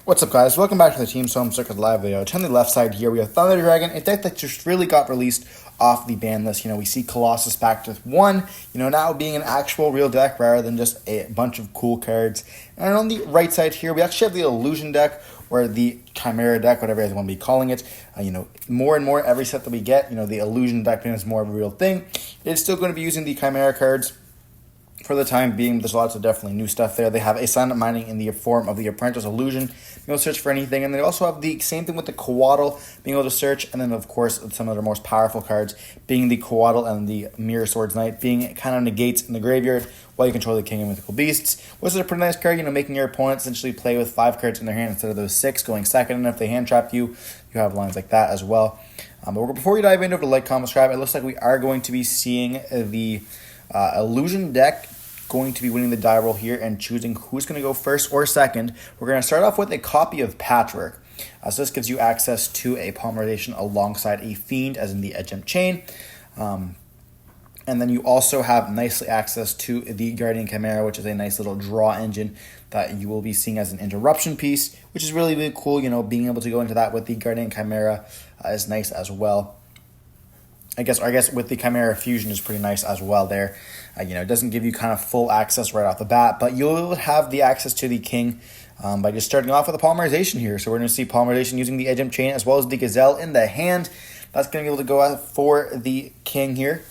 What's up, guys? Welcome back to the Team Solemn Circus live video. On the left side here, we have Thunder Dragon, a deck that just really got released off the ban list. We see Colossus back to one, now being an actual real deck rather than just a bunch of cool cards. And on the right side here, we actually have the Illusion deck, or the Chimera deck, whatever you want to be calling it. More and more every set that we get, the Illusion deck being more of a real thing. It's still going to be using the Chimera cards for the time being. There's lots of definitely new stuff there. They have a silent mining in the form of the Apprentice Illusion, being able to search for anything, and they also have the same thing with the Coatl, being able to search, and then of course some of their most powerful cards being the Coatl and the Mirror Swords Knight, being kind of negates in the graveyard while you control the King of Mythical Beasts, which is a pretty nice card, making your opponent essentially play with 5 cards in their hand instead of those 6 going second, and if they hand trap you, you have lines like that as well. But before we dive into it, like, comment, subscribe. It looks like we are going to be seeing the Illusion deck going to be winning the die roll here and choosing who's going to go first or second. We're going to start off with a copy of Patchwork. So this gives you access to a polymerization alongside a Fiend, as in the Edgemp Chain. And then you also have nicely access to the Guardian Chimera, which is a nice little draw engine that you will be seeing as an interruption piece, which is really, really cool. Being able to go into that with the Guardian Chimera is nice as well. I guess with the Chimera Fusion is pretty nice as well there. It doesn't give you kind of full access right off the bat, but you'll have the access to the King by just starting off with a polymerization here. So we're going to see polymerization using the Edgemp Chain as well as the Gazelle in the hand. That's going to be able to go out for the King here,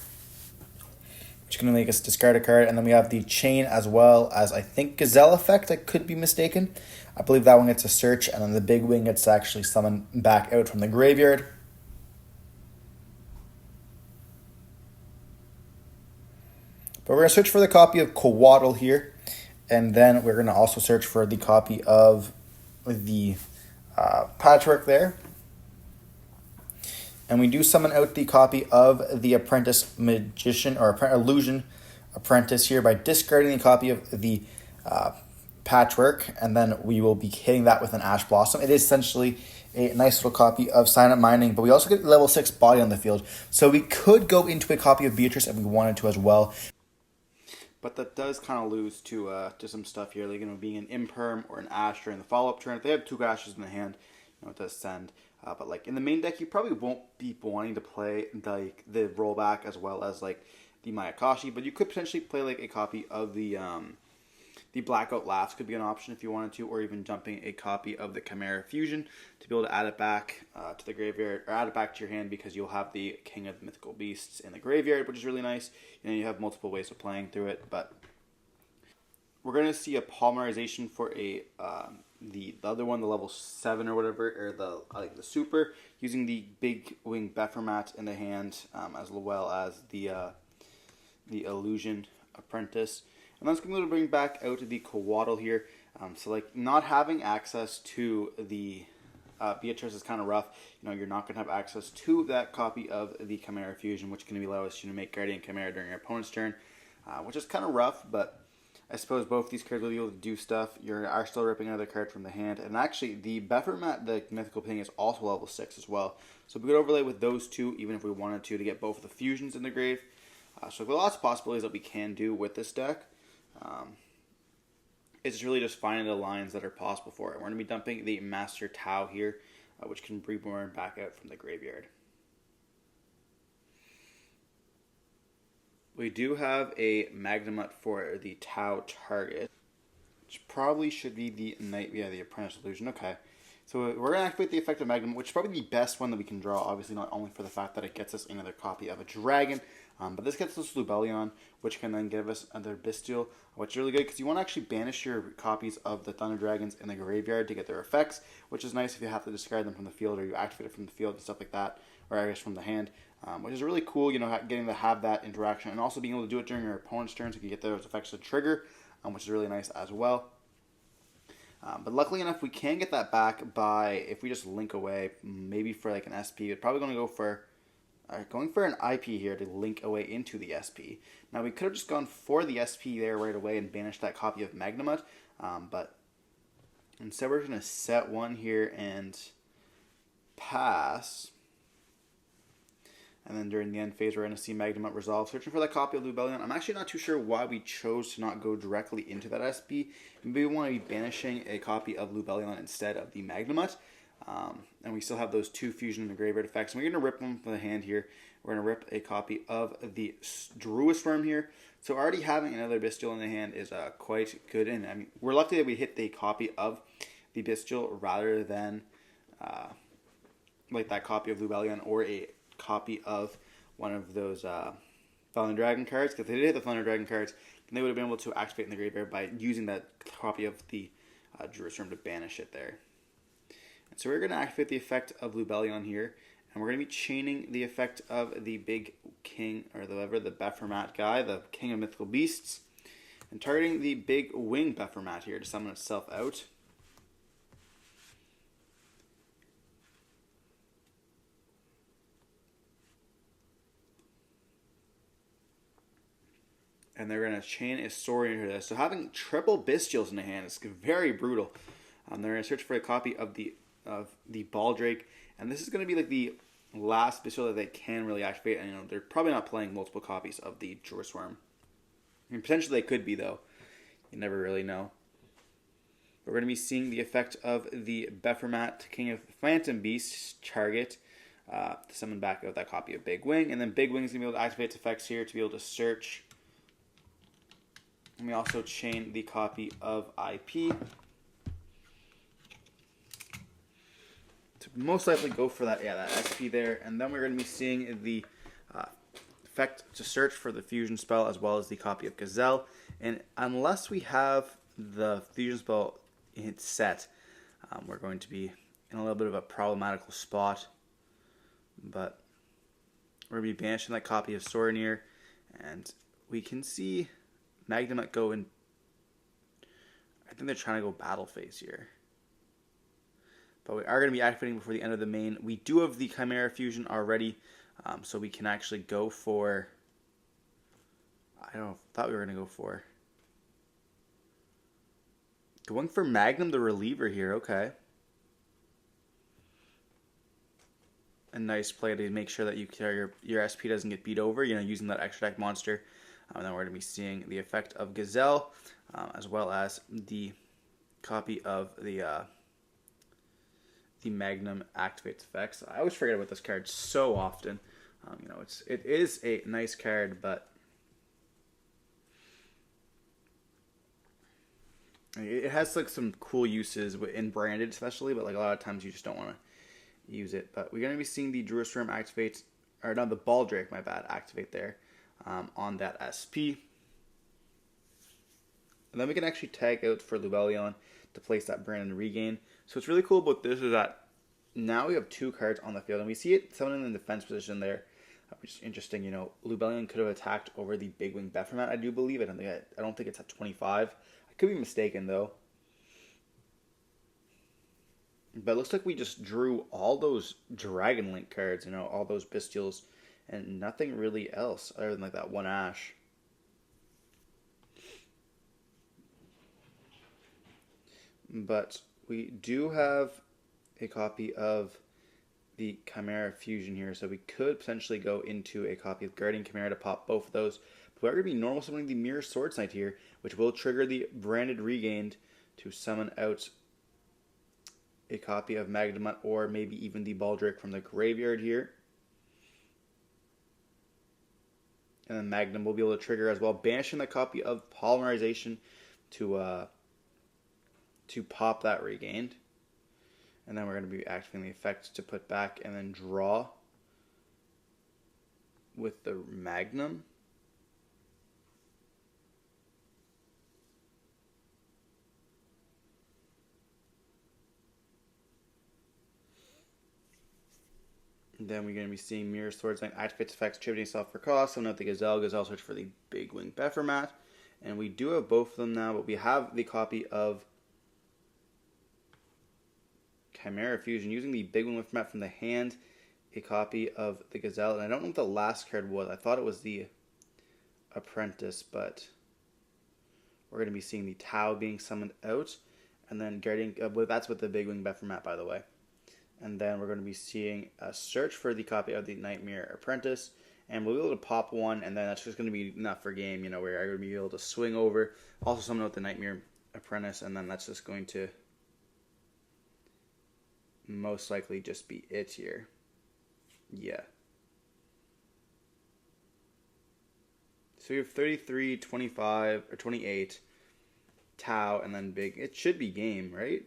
which is going to make us discard a card. And then we have the Chain as well as, I think, Gazelle effect. I could be mistaken. I believe that one gets a search, and then the Big Wing gets to actually summon back out from the graveyard. But we're going to search for the copy of Coatl here, and then we're going to also search for the copy of the Patchwork there. And we do summon out the copy of the Apprentice Magician, or Illusion Apprentice here by discarding the copy of the Patchwork, and then we will be hitting that with an Ash Blossom. It is essentially a nice little copy of Silent Mining, but we also get level 6 body on the field, so we could go into a copy of Beatrice if we wanted to as well. But that does kind of lose to some stuff here, like being an Imperm or an Ash during the follow-up turn. If they have 2 Ashes in the hand, it does send. But like in the main deck, you probably won't be wanting to play like the rollback as well as like the Mayakashi, but you could potentially play like a copy of the Blackout Laughs could be an option if you wanted to, or even jumping a copy of the Chimera Fusion to be able to add it back to the graveyard, or add it back to your hand, because you'll have the King of the Mythical Beasts in the graveyard, which is really nice. You have multiple ways of playing through it, but we're going to see a polymerization for a the other one, the level 7 or whatever, or the super, using the Big Wing Bephermat in the hand, as well as the Illusion Apprentice. And that's going to bring back out the Coatl here. So like not having access to the Beatrice is kind of rough. You're not going to have access to that copy of the Chimera Fusion, which can allow us to make Guardian Chimera during your opponent's turn, which is kind of rough, but I suppose both these cards will be able to do stuff. You are still ripping another card from the hand. And actually, the Bephermat, the Mythical Ping, is also level 6 as well. So we could overlay with those two, even if we wanted to get both of the fusions in the grave. So there are lots of possibilities that we can do with this deck. It's really just finding the lines that are possible for it. We're going to be dumping the Master Tau here, which can reborn back out from the graveyard. We do have a Magnamut for the Tau target, which probably should be the Knight, the Apprentice Illusion. Okay, so we're going to activate the effect of Magnamut, which is probably the best one that we can draw, obviously not only for the fact that it gets us another copy of a dragon, but this gets us Lubellion, which can then give us another Bestial, which is really good because you want to actually banish your copies of the Thunder Dragons in the graveyard to get their effects, which is nice if you have to discard them from the field, or you activate it from the field and stuff like that, or I guess from the hand, which is really cool, getting to have that interaction, and also being able to do it during your opponent's turn, so you can get those effects to trigger, which is really nice as well. But luckily enough, we can get that back by, if we just link away, maybe for like an SP. We're probably going to go for an IP here to link away into the SP. Now we could have just gone for the SP there right away and banished that copy of Magnamut, but instead we're going to set one here and pass. And then during the end phase, we're going to see Magnemite resolve, searching for that copy of Lubellion. I'm actually not too sure why we chose to not go directly into that SP. Maybe we want to be banishing a copy of Lubellion instead of the Magnemite. And we still have those 2 fusion and the graveyard effects. And we're going to rip them from the hand here. We're going to rip a copy of the Druisworm here. So already having another Bestial in the hand is quite good. And I mean, we're lucky that we hit the copy of the Bestial rather than like that copy of Lubellion or a copy of one of those Thunder Dragon cards. Because if they did hit the Thunder Dragon cards, then they would have been able to activate in the graveyard by using that copy of the Druisworm to banish it there. And so we're going to activate the effect of Lubellion here, and we're going to be chaining the effect of the big king, or the Bephermat guy, the king of mythical beasts, and targeting the big wing Bephermat here to summon itself out. And they're going to chain a Saurian into this. So having triple Bestials in the hand is very brutal. They're going to search for a copy of the Baldrake, and this is going to be like the last Bestial that they can really activate. And you know, they're probably not playing multiple copies of the Druisworm. I mean, potentially they could be, though. You never really know. We're going to be seeing the effect of the Bephermat, King of Phantom Beasts, target to summon back out that copy of Big Wing, and then Big Wing is going to be able to activate its effects here to be able to search. And we also chain the copy of IP to most likely go for that SP there. And then we're going to be seeing the effect to search for the fusion spell as well as the copy of Gazelle. And unless we have the fusion spell in its set, we're going to be in a little bit of a problematical spot. But we're going to be banishing that copy of Sorenir, and we can see Magnemite go in. I think they're trying to go battle phase here. But we are going to be activating before the end of the main. We do have the Chimera fusion already, so we can actually go for. Thought we were going to go for. Going for Magnum the reliever here, okay. A nice play to make sure that your SP doesn't get beat over, using that extra deck monster. And then we're going to be seeing the effect of Gazelle, as well as the copy of the Magnum activates effects. I always forget about this card so often. It is a nice card, but it has like some cool uses in branded, especially. But like a lot of times you just don't want to use it. But we're going to be seeing the Druisworm activate, or no, the Baldrake, my bad, activate there. On that SP. And then we can actually tag out for Lubellion to place that Brandon Regain. So what's really cool about this is that now we have 2 cards on the field, and we see it someone in the defense position there, which is interesting. Lubellion could have attacked over the Big Wing Bephermat, I do believe. I don't think it's at 25. I could be mistaken, though. But it looks like we just drew all those Dragon Link cards, all those Bestials, and nothing really else other than like that one Ash. But we do have a copy of the Chimera fusion here, so we could potentially go into a copy of Guardian Chimera to pop both of those. But we're going to be normal summoning the Mirror Swords Knight here, which will trigger the Branded Regained to summon out a copy of Magnemite or maybe even the Baldrake from the graveyard here. And then Magnum will be able to trigger as well, banishing the copy of Polymerization to pop that Regained. And then we're going to be activating the effect to put back and then draw with the Magnum. And then we're going to be seeing Mirror Swords Knight activates effects, attributing itself for cost. So note the Gazelle search for the Big Wing Bephermat. And we do have both of them now, but we have the copy of Chimera Fusion using the Big Wing Bephermat from the hand, a copy of the Gazelle. And I don't know what the last card was. I thought it was the Apprentice, but we're going to be seeing the Tau being summoned out. And then Guardian, that's with the Big Wing Bephermat, by the way. And then we're going to be seeing a search for the copy of the Nightmare Apprentice. And we'll be able to pop one, and then that's just going to be enough for game, you know, where I'm going to be able to swing over. Also summon out the Nightmare Apprentice, and then that's just going to most likely just be it here. Yeah. So we have 33, 25, or 28, Tau, and then big. It should be game, right?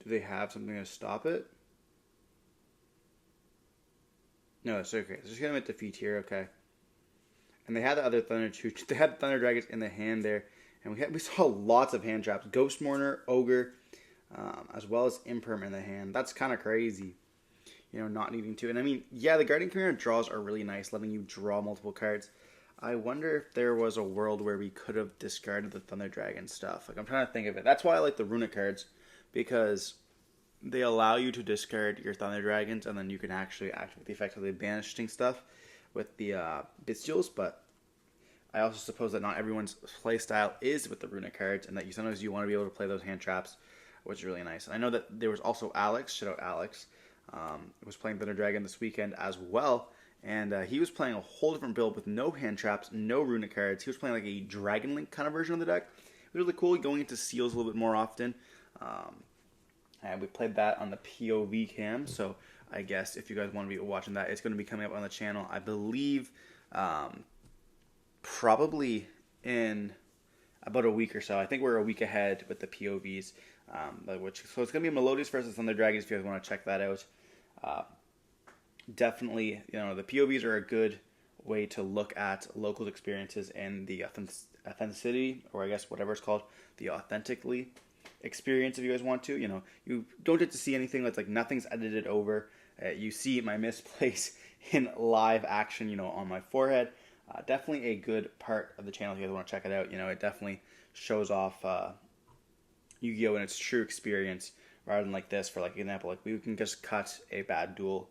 Do they have something to stop it? No, it's okay. So just gonna make defeat here, okay. And they had the other Thunder Chooch. They had Thunder Dragons in the hand there, and we saw lots of hand traps. Ghost Mourner, Ogre, as well as Imperm in the hand. That's kind of crazy, you know, not needing to. And I mean, yeah, the Guardian Chimera draws are really nice, letting you draw multiple cards. I wonder if there was a world where we could have discarded the Thunder Dragon stuff. Like, I'm trying to think of it. That's why I like the Runic cards, because they allow you to discard your Thunder Dragons, and then you can actually activate the effect of the banishing stuff with the Bestials. But I also suppose that not everyone's playstyle is with the Runic cards, and that sometimes you want to be able to play those hand traps, which is really nice. And I know that there was also Alex, shout out Alex, was playing Thunder Dragon this weekend as well, and he was playing a whole different build with no hand traps, no Runic cards. He was playing like a Dragon Link kind of version of the deck. It was really cool, going into seals a little bit more often. And we played that on the POV cam, so I guess if you guys want to be watching that, it's going to be coming up on the channel, I believe, probably in about a week or so. I think we're a week ahead with the POVs, so it's going to be Melodious versus Thunder Dragons if you guys want to check that out. Definitely, you know, the POVs are a good way to look at locals' experiences and the authenticity, or I guess whatever it's called, the authentically experience if you guys want to. You know, you don't get to see anything that's like nothing's edited over. You see my misplace in live action, you know, on my forehead. Definitely a good part of the channel if you guys want to check it out. You know, it definitely shows off Yu-Gi-Oh! In its true experience rather than like this. For like example, like we can just cut a bad duel.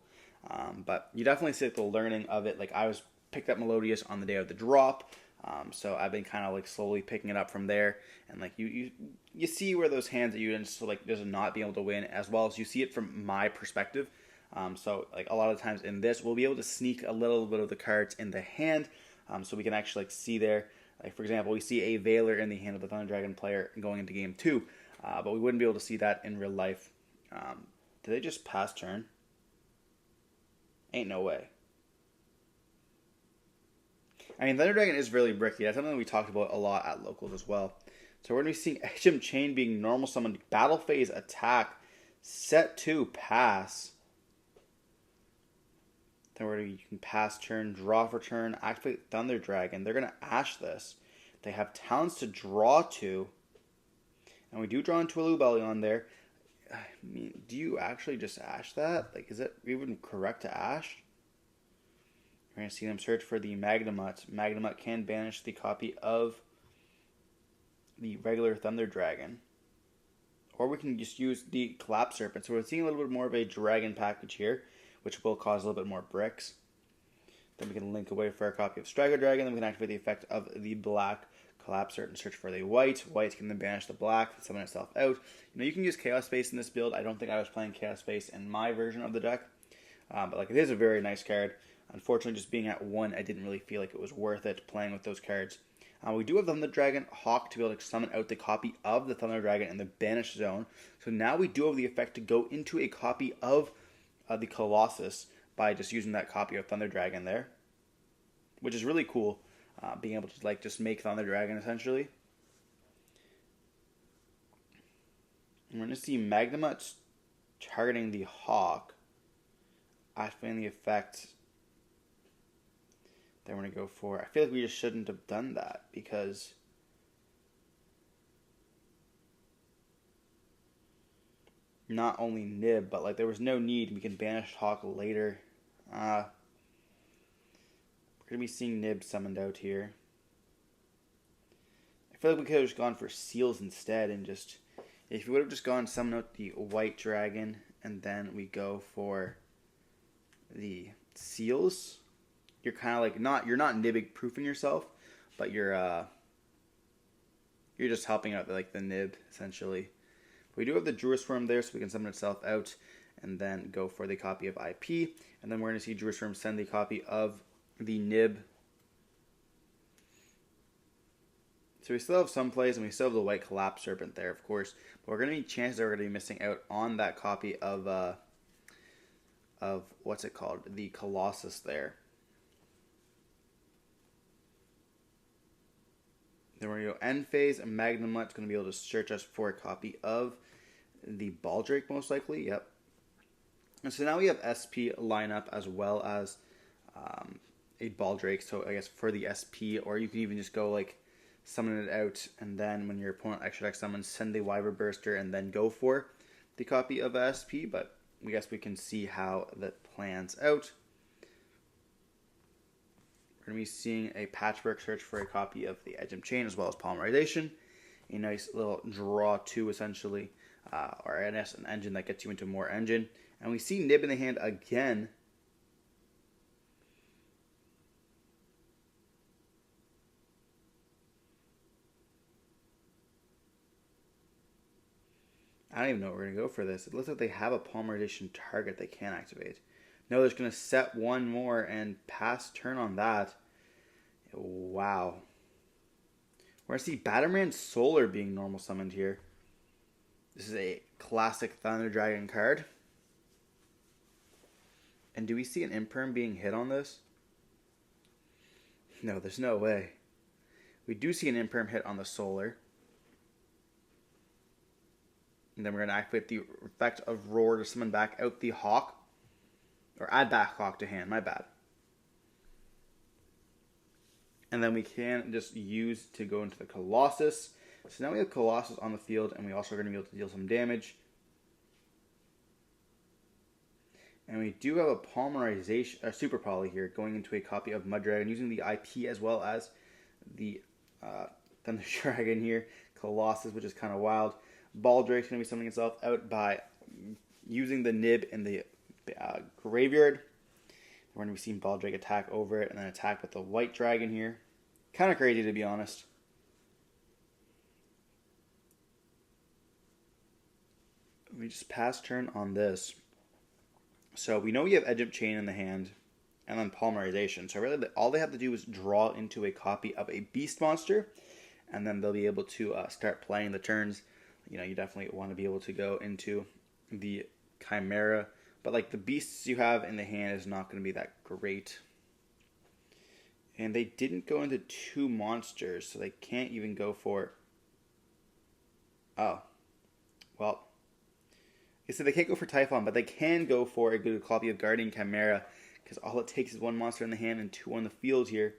But you definitely see the learning of it. Like I was picked up Melodious on the day of the drop. So I've been kind of like slowly picking it up from there, and like you see where those hands that you just like does not be able to win, as well as you see it from my perspective. So like a lot of times in this, we'll be able to sneak a little bit of the cards in the hand, so we can actually like see there. Like for example, we see a Veiler in the hand of the Thunder Dragon player going into game 2, but we wouldn't be able to see that in real life. Did they just pass turn? Ain't no way. I mean, Thunder Dragon is really bricky. That's something we talked about a lot at locals as well. So we're going to be seeing HM Chain being normal summoned, battle phase attack, set 2 pass. Then you can pass turn, draw for turn, activate Thunder Dragon. They're going to ash this. They have talents to draw 2. And we do draw into a Lubellion there. I mean, do you actually just ash that? Like, is it even correct to ash? We're going to see them search for the Magnemut. Magnemut can banish the copy of the regular Thunder Dragon. Or we can just use the Collapse Serpent. So we're seeing a little bit more of a dragon package here, which will cause a little bit more bricks. Then we can link away for a copy of Striker Dragon. Then we can activate the effect of the black Collapse Serpent, search for the white. White can then banish the black, summon itself out. You know, you can use Chaos Space in this build. I don't think I was playing Chaos Space in my version of the deck. But like it is a very nice card. Unfortunately, just being at 1, I didn't really feel like it was worth it playing with those cards. We do have Thunder Dragon Hawk to be able to summon out the copy of the Thunder Dragon in the Banish Zone. So now we do have the effect to go into a copy of the Colossus by just using that copy of Thunder Dragon there, which is really cool. Being able to like just make Thunder Dragon essentially. And we're going to see Magnemut targeting the Hawk, activating the effect. Then we're going to go for... I feel like we just shouldn't have done that because... not only Nib, but like there was no need. We can banish Hawk later. We're going to be seeing Nib summoned out here. I feel like we could have just gone for Seals instead and just... if we would have just gone summon out the White Dragon and then we go for the Seals... you're kind of like you're not Nibic proofing yourself, but you're You're just helping out like the nib, essentially. We do have the Jerusalem there, so we can summon itself out and then go for the copy of IP. And then we're going to see Jerusalem send the copy of the nib. So we still have some plays, and we still have the white collapse serpent there, of course. But we're going to need chances that we're going to be missing out on that copy of what's it called? The Colossus there. Then we're going to go end phase, and Magnum Mutt's going to be able to search us for a copy of the Baldrake, most likely. Yep. And so now we have SP lineup as well as a Baldrake. So I guess for the SP, or you can even just go like summon it out, and then when your opponent extra deck summons, send the Wyver Burster, and then go for the copy of SP. But I guess we can see how that plans out. We're going to be seeing a Patchwork search for a copy of the Edgem Chain as well as Polymerization. A nice little draw 2 essentially, or an engine that gets you into more engine. And we see Nib in the hand again. I don't even know what we're going to go for this. It looks like they have a Polymerization target they can activate. No, they're just going to set one more and pass turn on that. Wow. We're going to see Batterman Solar being normal summoned here. This is a classic Thunder Dragon card. And do we see an Imperm being hit on this? No, there's no way. We do see an Imperm hit on the Solar. And then we're going to activate the effect of Roar to summon back out the Hawk. Or add back Hawk to hand, my bad. And then we can just use to go into the Colossus. So now we have Colossus on the field, and we also are going to be able to deal some damage. And we do have a Polymerization, a Super Poly here, going into a copy of Mud Dragon, using the IP as well as the Thunder Dragon here. Colossus, which is kind of wild. Baldrake's going to be summoning itself out by using the Nib in the graveyard. We're going to be seeing Baldrake attack over it and then attack with the White Dragon here. Kind of crazy, to be honest. We just pass turn on this. So we know we have Edgem Chain in the hand and then Polymerization. So really all they have to do is draw into a copy of a Beast Monster, and then they'll be able to start playing the turns. You know, you definitely want to be able to go into the Chimera. But like the beasts you have in the hand is not going to be that great. And they didn't go into 2 monsters, so they can't even go for... Oh. Well. So they can't go for Typhon, but they can go for a good copy of Guardian Chimera, because all it takes is 1 monster in the hand and 2 on the field here.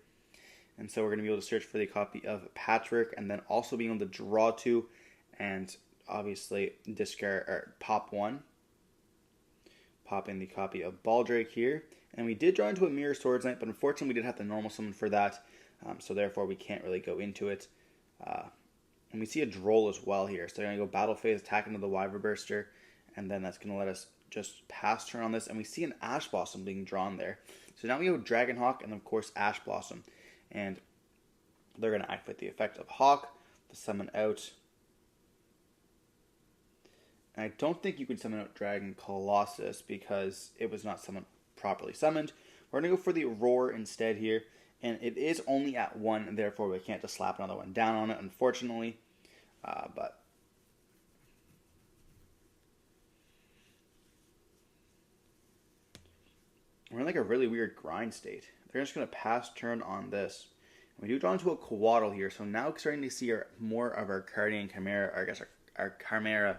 And so we're going to be able to search for the copy of Patchwork, and then also being able to draw 2, and obviously discard or pop 1. Pop in the copy of Baldrake here. And we did draw into a Mirror Swords Knight, but unfortunately we did have the normal summon for that. So therefore we can't really go into it. And we see a Droll as well here. So they're going to go Battle Phase, attack into the Wyver Burster. And then that's going to let us just pass turn on this. And we see an Ash Blossom being drawn there. So now we have Dragonhawk and of course Ash Blossom. And they're going to activate the effect of Hawk to summon out. And I don't think you can summon out Dragon Colossus because it was not properly summoned. We're going to go for the Roar instead here. And it is only at 1, therefore we can't just slap another one down on it, unfortunately. But we're in like a really weird grind state. They're just going to pass turn on this. And we do draw into a Coatl here, so now starting to see more of our Guardian Chimera, or I guess our Chimera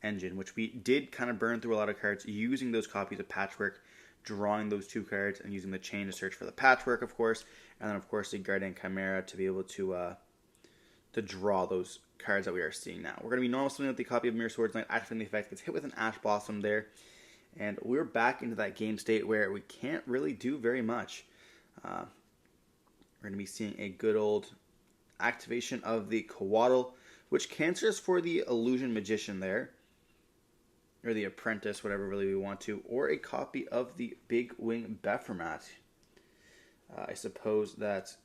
engine, which we did kind of burn through a lot of cards using those copies of Patchwork, drawing those 2 cards and using the chain to search for the Patchwork, of course, and then of course the Guardian Chimera to be able to draw those cards that we are seeing now. We're going to be normal summoning with the copy of Mirror Swords Knight, activating the effect, gets hit with an Ash Blossom there, and we're back into that game state where we can't really do very much. We're going to be seeing a good old activation of the Coatl, which cancels for the Illusion Magician there, or the Apprentice, whatever really we want to, or a copy of the Big Wing Bephromate. I suppose that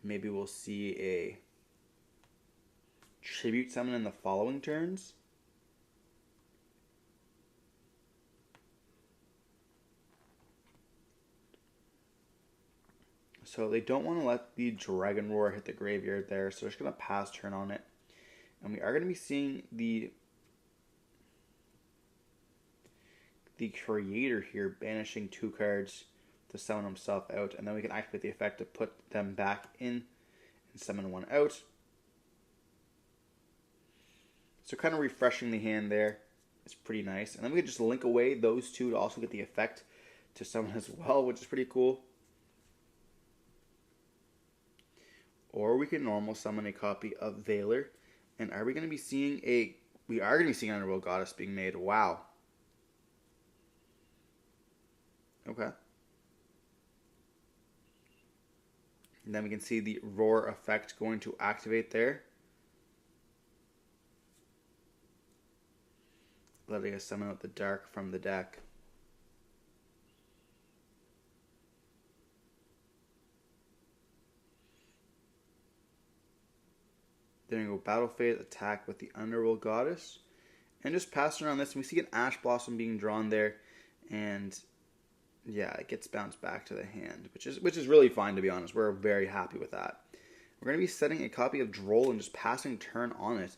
maybe we'll see a tribute summon in the following turns. So they don't want to let the Dragon Roar hit the graveyard there, so they're just going to pass turn on it. And we are going to be seeing the Creator here banishing 2 cards to summon himself out, and then we can activate the effect to put them back in and summon 1 out. So kind of refreshing the hand there. It's pretty nice. And then we can just link away those 2 to also get the effect to summon as well, which is pretty cool. Or we can normal summon a copy of Veiler. And are we going to be seeing a... We are going to be seeing Underworld Goddess being made. Wow. Okay. And then we can see the Roar effect going to activate there. Letting us summon out the Dark from the deck. Then we go Battle Phase, attack with the Underworld Goddess. And just passing around this, and we see an Ash Blossom being drawn there. And yeah, it gets bounced back to the hand, which is really fine, to be honest. We're very happy with that. We're going to be setting a copy of Droll and just passing turn on it.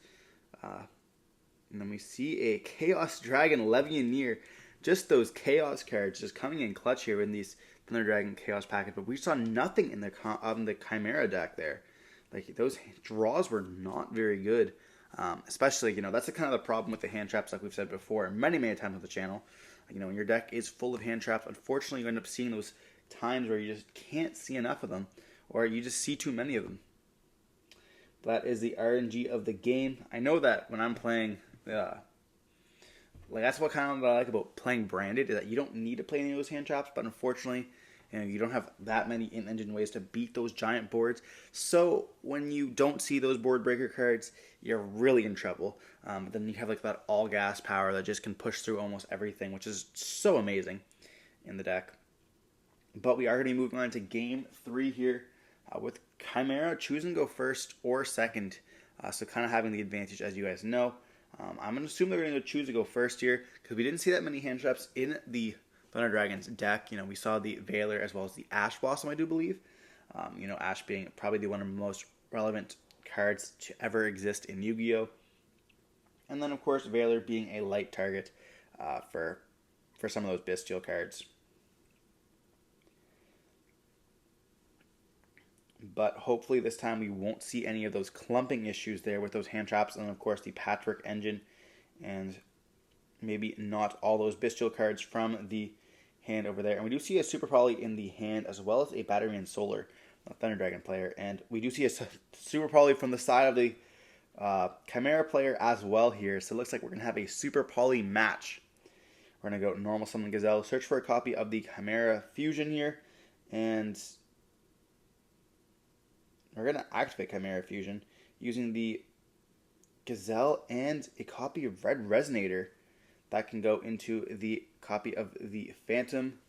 And then we see a Chaos Dragon Levianeer. Just those Chaos cards just coming in clutch here in these Thunder Dragon Chaos package. But we saw nothing in the Chimera deck there. Like, those draws were not very good. Especially, that's the kind of the problem with the hand traps, like we've said before many times on the channel. When your deck is full of hand traps, unfortunately you end up seeing those times where you just can't see enough of them, or you just see too many of them. That is the RNG of the game. I know that when I'm playing, that's what kind of I like about playing branded, is that you don't need to play any of those hand traps, but unfortunately, you don't have that many in-engine ways to beat those giant boards. So when you don't see those board breaker cards, you're really in trouble. But then you have like that all gas power that just can push through almost everything, which is so amazing in the deck. But we are going to be moving on to game 3 here with Chimera choosing to go first or second. So kind of having the advantage, as you guys know. I'm going to assume they're going to choose to go first here because we didn't see that many hand traps in the Thunder Dragon's deck. We saw the Veiler as well as the Ash Blossom, I do believe. Ash being probably one of the most relevant cards to ever exist in Yu-Gi-Oh! And then, of course, Veiler being a light target for some of those Bestial cards. But hopefully this time we won't see any of those clumping issues there with those hand traps, and of course the Patchwork Engine, and maybe not all those Bestial cards from the hand over there. And we do see a Super Poly in the hand, as well as a Battery and Solar, a Thunder Dragon player. And we do see a Super Poly from the side of the Chimera player as well here. So it looks like we're going to have a Super Poly match. We're going to go normal summon Gazelle, search for a copy of the Chimera Fusion here, and we're going to activate Chimera Fusion using the Gazelle and a copy of Red Resonator. That can go into the copy of the Phantom.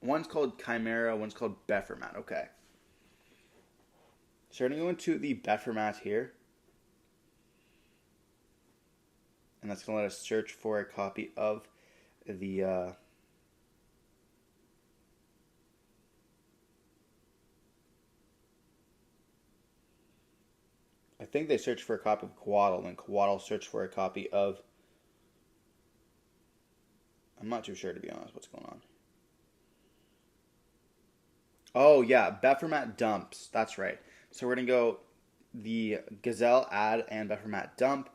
One's called Chimera, one's called Bephermat. Okay. So we're going to go into the Bephermat here. And that's going to let us search for a copy of the I think they searched for a copy of Coatl, and Coatl searched for a copy of... I'm not too sure, to be honest, what's going on. Oh, yeah, Bephermat dumps. That's right. So we're going to go the Gazelle add and Bephermat dump.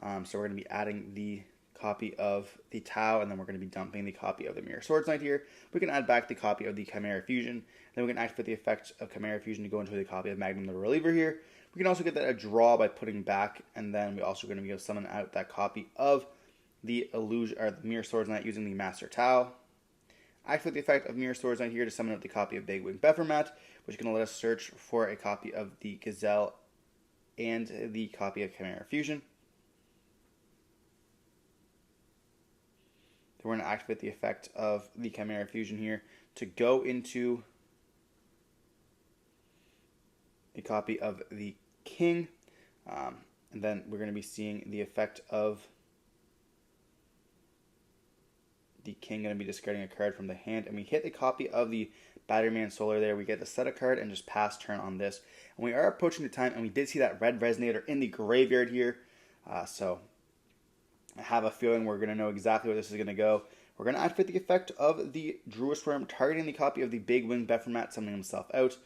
So we're going to be adding the copy of the Tau, and then we're going to be dumping the copy of the Mirror Swords Knight here. We can add back the copy of the Chimera Fusion. Then we can activate the effect of Chimera Fusion to go into the copy of Magnum the Reliever here. We can also get that a draw by putting back, and then we're also going to be able to summon out that copy of the Illusion or the Mirror Swords Knight using the Master Tau. Activate the effect of Mirror Swords Knight here to summon out the copy of Big Wing Bephermat, which is going to let us search for a copy of the Gazelle and the copy of Chimera Fusion. Then we're going to activate the effect of the Chimera Fusion here to go into a copy of the king, and then we're going to be seeing the effect of the king going to be discarding a card from the hand, and we hit a copy of the Batterman Solar there. We get the set a card and just pass turn on this. And we are approaching the time, and we did see that red Resonator in the graveyard here. So I have a feeling we're going to know exactly where this is going to go. We're going to activate the effect of the Druid Worm, targeting the copy of the Big Wing Bephomet, summoning himself out.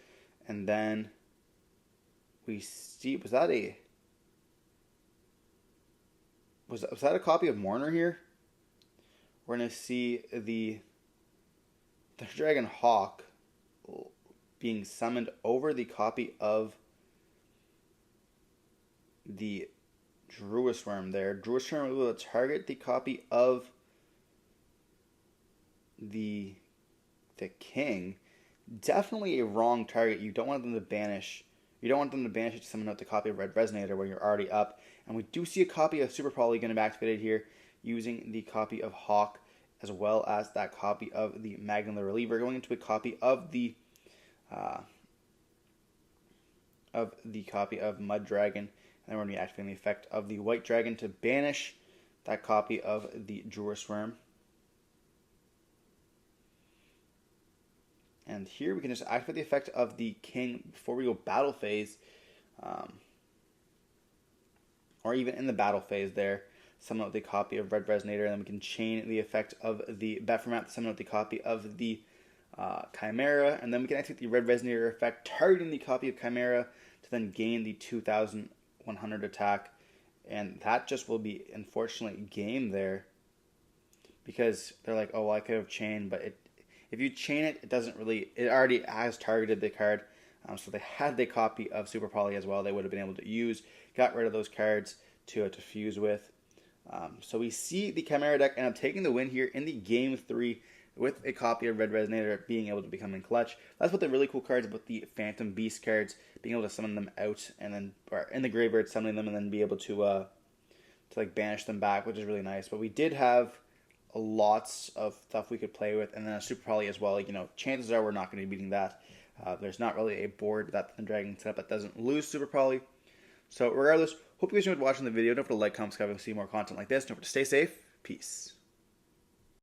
And then we see, was that a copy of Mourner here? We're going to see the Dragon Hawk being summoned over the copy of the Druid Worm there. Druid Worm will target the copy of the king. Definitely a wrong target. You don't want them to banish. You don't want them to banish it to summon out the copy of Red Resonator when you're already up. And we do see a copy of Super Poly going to be activated here using the copy of Hawk, as well as that copy of the Magnum the Reliever, going into a copy of the copy of Mud Dragon. And then we're going to be activating the effect of the White Dragon to banish that copy of the Druid Worm. And here we can just activate the effect of the king before we go battle phase. Or even in the battle phase there. Summon out the copy of Red Resonator, and then we can chain the effect of the Bephomet to summon out the copy of the Chimera. And then we can activate the Red Resonator effect, targeting the copy of Chimera to then gain the 2,100 attack. And that just will be, unfortunately, game there. Because they're like, oh, well, I could have chained, but if you chain it, it already has targeted the card. So they had the copy of Super Poly as well. They would have been able to use, got rid of those cards to fuse with. So we see the Chimera deck end up taking the win here in the Game 3 with a copy of Red Resonator being able to become in clutch. That's what the really cool cards about the Phantom Beast cards, being able to summon them out and then, or in the graveyard, summoning them and then be able to like banish them back, which is really nice. But we did have lots of stuff we could play with, and then a Super Poly as well. Chances are we're not going to be beating that. There's not really a board that the Dragon set up that doesn't lose Super Poly. So regardless, hope you guys enjoyed watching the video. Don't forget to like, comment, subscribe, and see more content like this. Don't forget to stay safe. Peace.